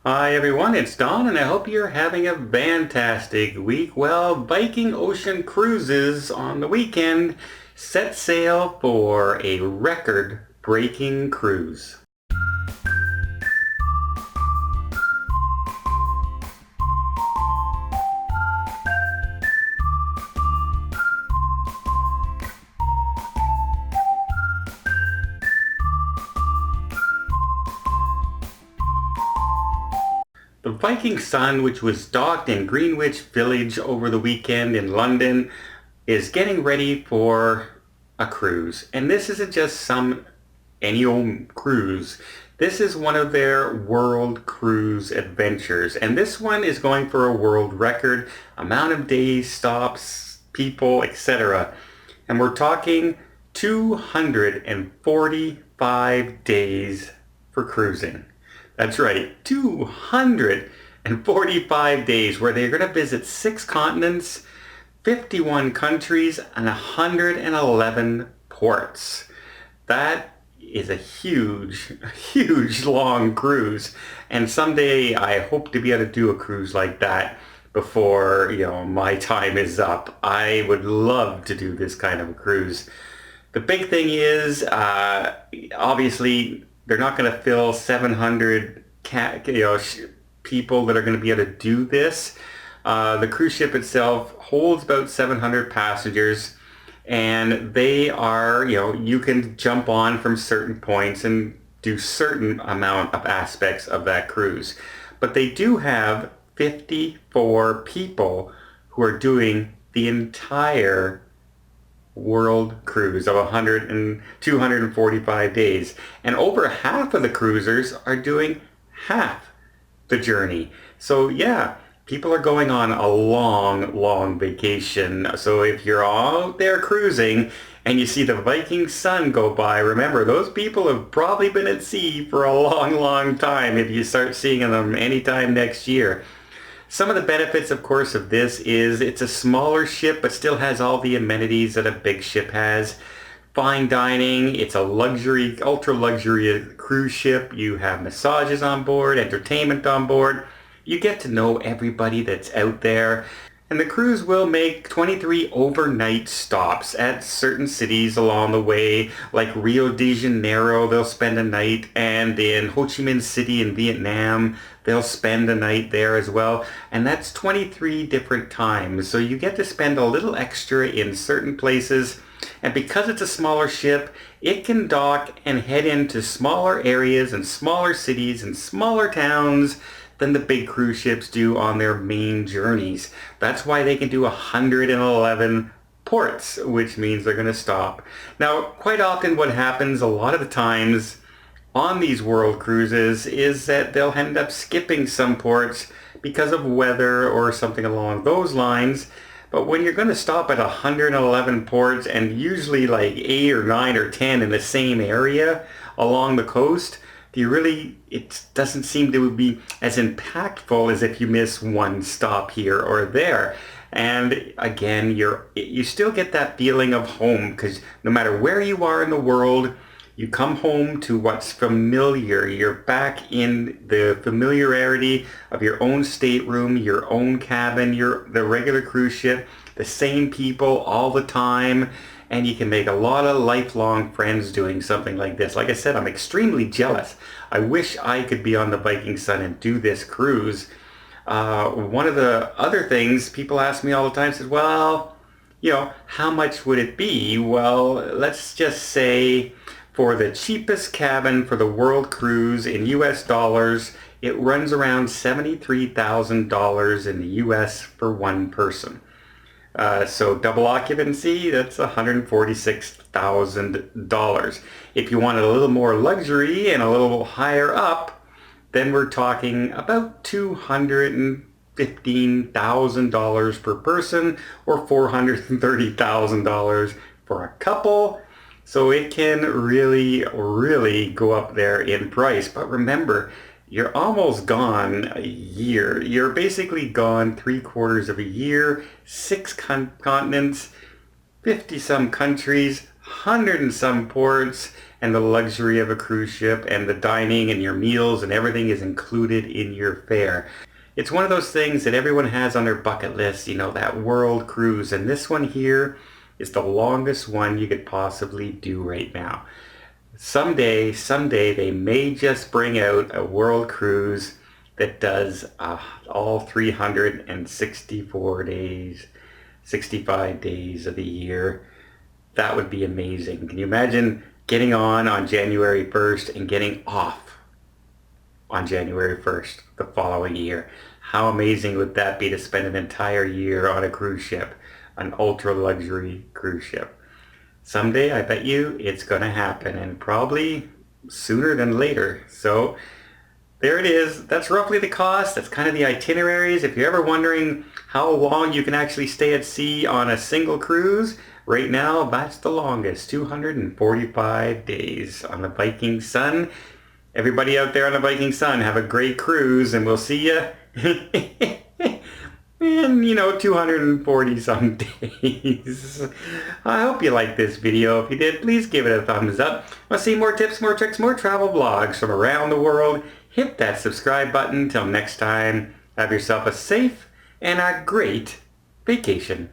Hi everyone, it's Don and I hope you're having a fantastic week. Well, Viking Ocean Cruises on the weekend set sail for a record-breaking cruise. The Viking Sun, which was docked in Greenwich Village over the weekend in London, is getting ready for a cruise. And this isn't just any old cruise. This is one of their world cruise adventures. And this one is going for a world record, amount of days, stops, people, etc. And we're talking 245 days for cruising. That's right, 245 days where they're going to visit 6 continents, 51 countries, and 111 ports. That is a huge, huge long cruise. And someday I hope to be able to do a cruise like that before, my time is up. I would love to do this kind of a cruise. The big thing is, obviously, they're not going to fill 700 people that are going to be able to do this. The cruise ship itself holds about 700 passengers, and they are, you can jump on from certain points and do certain amount of aspects of that cruise. But they do have 54 people who are doing the entire world cruise of 100 and 245 days. And over half of the cruisers are doing half the journey. So yeah, people are going on a long, long vacation. So if you're out there cruising and you see the Viking Sun go by, remember those people have probably been at sea for a long, long time if you start seeing them anytime next year. Some of the benefits, of course, of this is it's a smaller ship, but still has all the amenities that a big ship has. Fine dining, it's a luxury, ultra luxury cruise ship. You have massages on board, entertainment on board. You get to know everybody that's out there. And the cruise will make 23 overnight stops at certain cities along the way, like Rio de Janeiro, they'll spend a night, and in Ho Chi Minh City in Vietnam, they'll spend a night there as well. And that's 23 different times. So you get to spend a little extra in certain places. And because it's a smaller ship, it can dock and head into smaller areas and smaller cities and smaller towns than the big cruise ships do on their main journeys. That's why they can do 111 ports, which means they're going to stop. Now, quite often what happens a lot of the times on these world cruises is that they'll end up skipping some ports because of weather or something along those lines. But when you're going to stop at 111 ports and usually like 8 or 9 or 10 in the same area along the coast, it doesn't seem to be as impactful as if you miss one stop here or there. And again, you still get that feeling of home because no matter where you are in the world, you come home to what's familiar. You're back in the familiarity of your own stateroom, your own cabin, the regular cruise ship, the same people all the time. And you can make a lot of lifelong friends doing something like this. Like I said, I'm extremely jealous. I wish I could be on the Viking Sun and do this cruise. One of the other things people ask me all the time is, well, how much would it be? Well, let's just say for the cheapest cabin for the world cruise in US dollars, it runs around $73,000 in the US for one person. So double occupancy, that's $146,000. If you wanted a little more luxury and a little higher up, then we're talking about $215,000 per person or $430,000 for a couple. So it can really, really go up there in price. But remember, you're almost gone a year. You're basically gone 3/4 of a year, 6 continents, 50 some countries, 100 and some ports, and the luxury of a cruise ship and the dining and your meals and everything is included in your fare. It's one of those things that everyone has on their bucket list, you know, that world cruise. And this one here is the longest one you could possibly do right now. Someday they may just bring out a world cruise that does all 364 days, 65 days of the year. That would be amazing. Can you imagine getting on January 1st and getting off on January 1st the following year? How amazing would that be to spend an entire year on a cruise ship, an ultra luxury cruise ship? Someday, I bet you, it's going to happen, and probably sooner than later. So there it is. That's roughly the cost. That's kind of the itineraries. If you're ever wondering how long you can actually stay at sea on a single cruise, right now that's the longest, 245 days on the Viking Sun. Everybody out there on the Viking Sun, have a great cruise, and we'll see you in, 240 some days. I hope you liked this video. If you did, please give it a thumbs up. Want to see more tips, more tricks, more travel vlogs from around the world? Hit that subscribe button. Till next time, have yourself a safe and a great vacation.